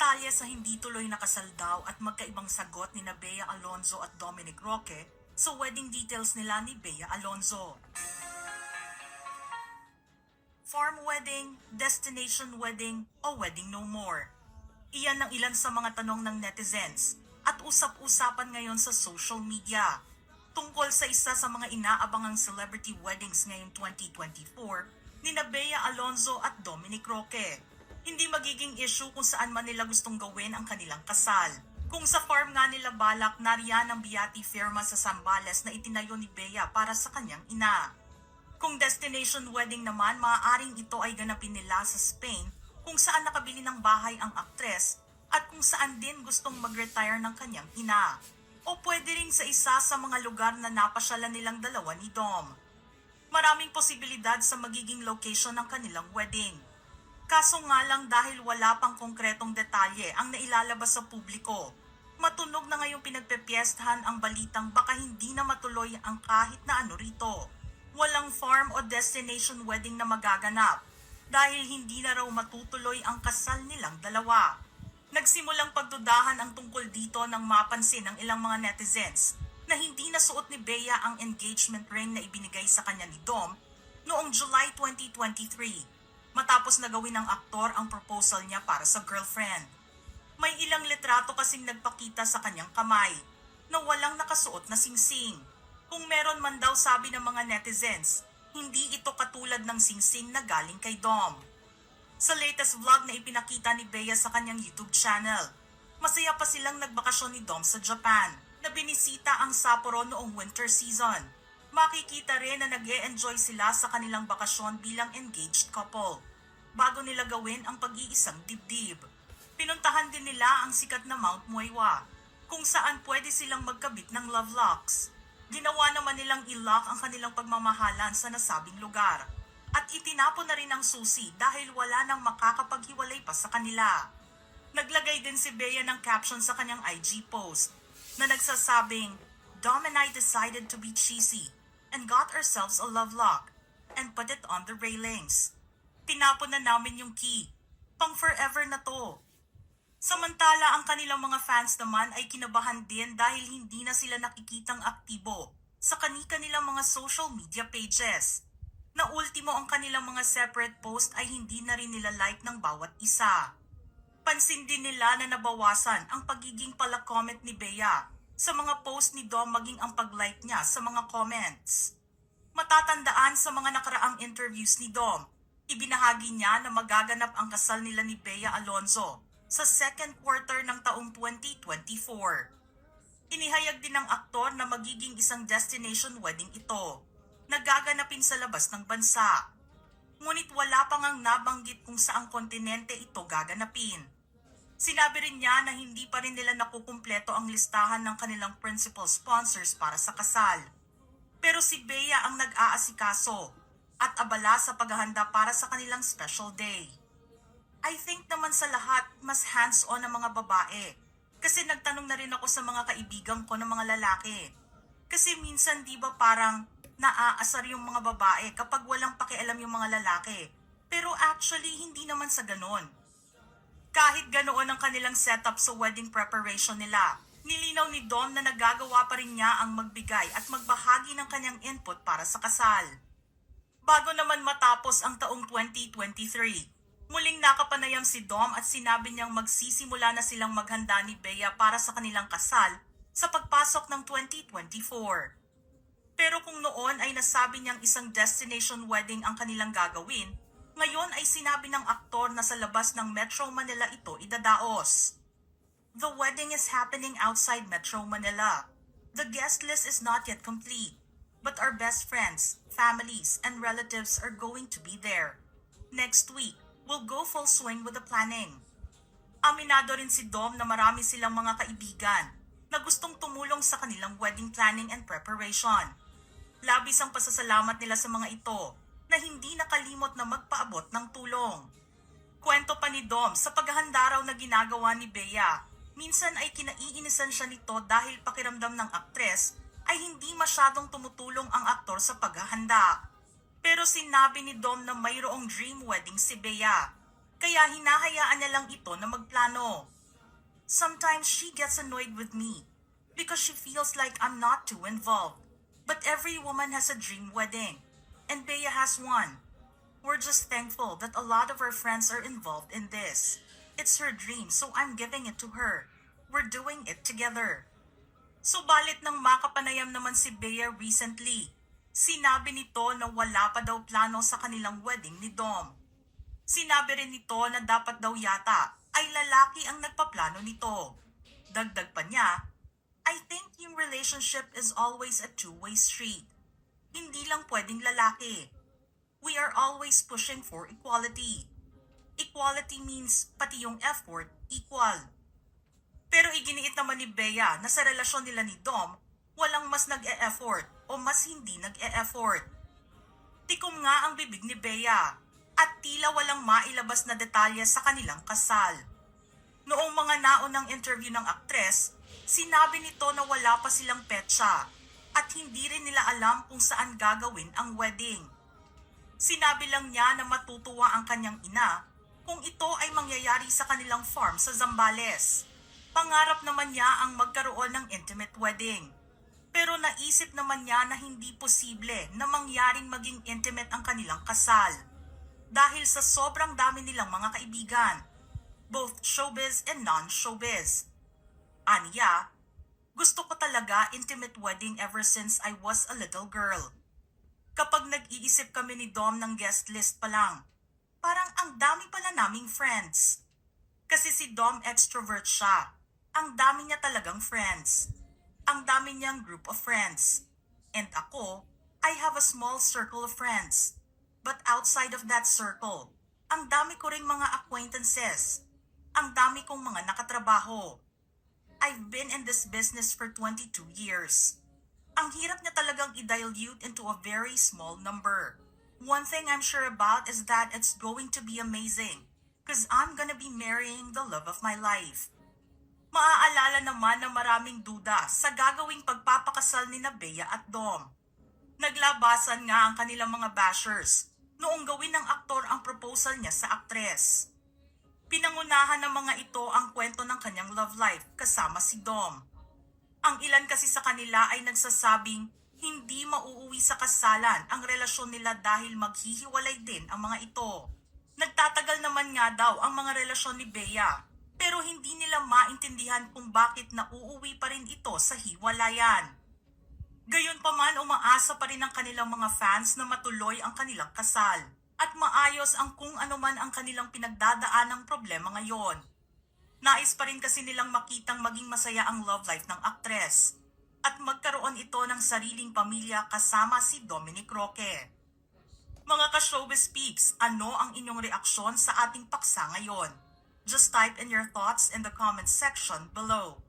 detalye sa hindi tuloy na kasal daw at magkaibang sagot ni Bea Alonzo at Dominic Roque sa wedding details nila ni Bea Alonzo. Farm wedding, destination wedding, o wedding no more? Iyan ang ilan sa mga tanong ng netizens at usap-usapan ngayon sa social media tungkol sa isa sa mga inaabangang celebrity weddings ngayong 2024 ni Bea Alonzo at Dominic Roque. Hindi magiging issue kung saan man nila gustong gawin ang kanilang kasal. Kung sa farm nga nila balak, nariyan ang Biati Firma sa Zambales na itinayo ni Bea para sa kanyang ina. Kung destination wedding naman, maaaring ito ay ganapin nila sa Spain kung saan nakabili ng bahay ang aktres at kung saan din gustong mag-retire ng kanyang ina. O pwede rin sa isa sa mga lugar na napasyalan nilang dalawa ni Dom. Maraming posibilidad sa magiging location ng kanilang wedding. Kaso nga lang dahil wala pang konkretong detalye ang nailalabas sa publiko, matunog na ngayong pinagpepiestahan ang balitang baka hindi na matuloy ang kahit na ano rito. Walang farm o destination wedding na magaganap dahil hindi na raw matutuloy ang kasal nilang dalawa. Nagsimulang pagdudahan ang tungkol dito nang mapansin ng ilang mga netizens na hindi nasuot ni Bea ang engagement ring na ibinigay sa kanya ni Dom noong July 2023 matapos na gawin ng aktor ang proposal niya para sa girlfriend. May ilang litrato kasing nagpakita sa kanyang kamay na walang nakasuot na singsing. Kung meron man daw sabi ng mga netizens, hindi ito katulad ng singsing na galing kay Dom. Sa latest vlog na ipinakita ni Bea sa kanyang YouTube channel, masaya pa silang nagbakasyon ni Dom sa Japan na binisita ang Sapporo noong winter season. Makikita rin na nag-e-enjoy sila sa kanilang bakasyon bilang engaged couple bago nila gawin ang pag-iisang dibdib. Pinuntahan din nila ang sikat na Mount Muiwa kung saan pwede silang magkabit ng love locks. Ginawa naman nilang i-lock ang kanilang pagmamahalan sa nasabing lugar at itinapon na rin ang susi dahil wala nang makakapaghiwalay pa sa kanila. Naglagay din si Bea ng caption sa kanyang IG post na nagsasabing, "Dom and I decided to be cheesy and got ourselves a love lock and put it on the railings. Tinapon na namin yung key. Pang forever na to." Samantala, ang kanilang mga fans naman ay kinabahan din dahil hindi na sila nakikitang aktibo sa kanilang mga social media pages. Na ultimo ang kanilang mga separate post ay hindi na rin nila like ng bawat isa. Pansin din nila na nabawasan ang pagiging pala-comment ni Bea sa mga post ni Dom maging ang pag-like niya sa mga comments. Matatandaan sa mga nakaraang interviews ni Dom, ibinahagi niya na magaganap ang kasal nila ni Bea Alonzo sa second quarter ng taong 2024. Inihayag din ng aktor na magiging isang destination wedding ito, nagaganapin sa labas ng bansa. Ngunit wala pang ang nabanggit kung saang kontinente ito gaganapin. Sinabi rin niya na hindi pa rin nila nakukumpleto ang listahan ng kanilang principal sponsors para sa kasal. Pero si Bea ang nag-aasikaso at abala sa paghahanda para sa kanilang special day. I think naman sa lahat, mas hands-on ang mga babae. Kasi nagtanong na rin ako sa mga kaibigan ko ng mga lalaki. Kasi minsan di ba parang naaasar yung mga babae kapag walang pakialam yung mga lalaki. Pero actually, hindi naman sa ganon. Kahit ganoon ang kanilang setup sa wedding preparation nila, nilinaw ni Dom na nagagawa pa rin niya ang magbigay at magbahagi ng kanyang input para sa kasal. Bago naman matapos ang taong 2023, muling nakapanayam si Dom at sinabi niyang magsisimula na silang maghanda ni Bea para sa kanilang kasal sa pagpasok ng 2024. Pero kung noon ay nasabi niyang isang destination wedding ang kanilang gagawin, ngayon ay sinabi ng aktor na sa labas ng Metro Manila ito idadaos. The wedding is happening outside Metro Manila. The guest list is not yet complete, but our best friends, families, and relatives are going to be there. Next week, we'll go full swing with the planning. Aminado rin si Dom na marami silang mga kaibigan na gustong tumulong sa kanilang wedding planning and preparation. Labis ang pasasalamat nila sa mga ito na hindi nakalimot na magpaabot ng tulong. Kwento pa ni Dom sa paghahanda raw na ginagawa ni Bea, minsan ay kinaiinisan siya nito dahil pakiramdam ng aktres ay hindi masyadong tumutulong ang aktor sa paghahanda. Pero sinabi ni Dom na mayroong dream wedding si Bea, kaya hinahayaan niya lang ito na magplano. Sometimes she gets annoyed with me because she feels like I'm not too involved. But every woman has a dream wedding, and Bea has one. We're just thankful that a lot of our friends are involved in this. It's her dream, so I'm giving it to her. We're doing it together. Subalit nang makapanayam naman si Bea recently, sinabi nito na wala pa daw plano sa kanilang wedding ni Dom. Sinabi rin nito na dapat daw yata ay lalaki ang nagpaplano nito. Dagdag pa niya, I think yung relationship is always a two-way street. Hindi lang pwedeng lalaki. We are always pushing for equality. Equality means pati yung effort equal. Pero iginiit naman ni Bea na sa relasyon nila ni Dom, walang mas nag-e-effort o mas hindi nag-e-effort. Tikom nga ang bibig ni Bea at tila walang mailabas na detalye sa kanilang kasal. Noong mga naunang interview ng aktres, sinabi nito na wala pa silang petsa at hindi rin nila alam kung saan gagawin ang wedding. Sinabi lang niya na matutuwa ang kanyang ina kung ito ay mangyayari sa kanilang farm sa Zambales. Pangarap naman niya ang magkaroon ng intimate wedding. Pero naisip naman niya na hindi posible na mangyaring maging intimate ang kanilang kasal. Dahil sa sobrang dami nilang mga kaibigan, both showbiz and non-showbiz. Aniya, gusto ko talaga intimate wedding ever since I was a little girl. Kapag nag-iisip kami ni Dom ng guest list pa lang, parang ang dami pala naming friends. Kasi si Dom extrovert siya. Ang dami niya talagang friends. Ang dami niyang group of friends. And ako, I have a small circle of friends. But outside of that circle, ang dami ko ring mga acquaintances. Ang dami kong mga nakatrabaho. I've been in this business for 22 years. Ang hirap niya talagang i-dilute into a very small number. One thing I'm sure about is that it's going to be amazing. Cause I'm gonna be marrying the love of my life. Maaalala naman na maraming duda sa gagawing pagpapakasal ni Bea at Dom. Naglabasan nga ang kanilang mga bashers noong gawin ng aktor ang proposal niya sa aktres. Pinangunahan ng mga ito ang kwento ng kanyang love life kasama si Dom. Ang ilan kasi sa kanila ay nagsasabing hindi mauuwi sa kasalan ang relasyon nila dahil maghihiwalay din ang mga ito. Nagtatagal naman nga daw ang mga relasyon ni Bea, pero hindi nila maintindihan kung bakit nauuwi pa rin ito sa hiwalayan. Gayunpaman umaasa pa rin ang kanilang mga fans na matuloy ang kanilang kasal at maayos ang kung ano man ang kanilang pinagdadaanang problema ngayon. Nais pa rin kasi nilang makitang maging masaya ang love life ng aktres at magkaroon ito ng sariling pamilya kasama si Dominic Roque. Mga ka-showbiz peeps, ano ang inyong reaksyon sa ating paksa ngayon? Just type in your thoughts in the comment section below.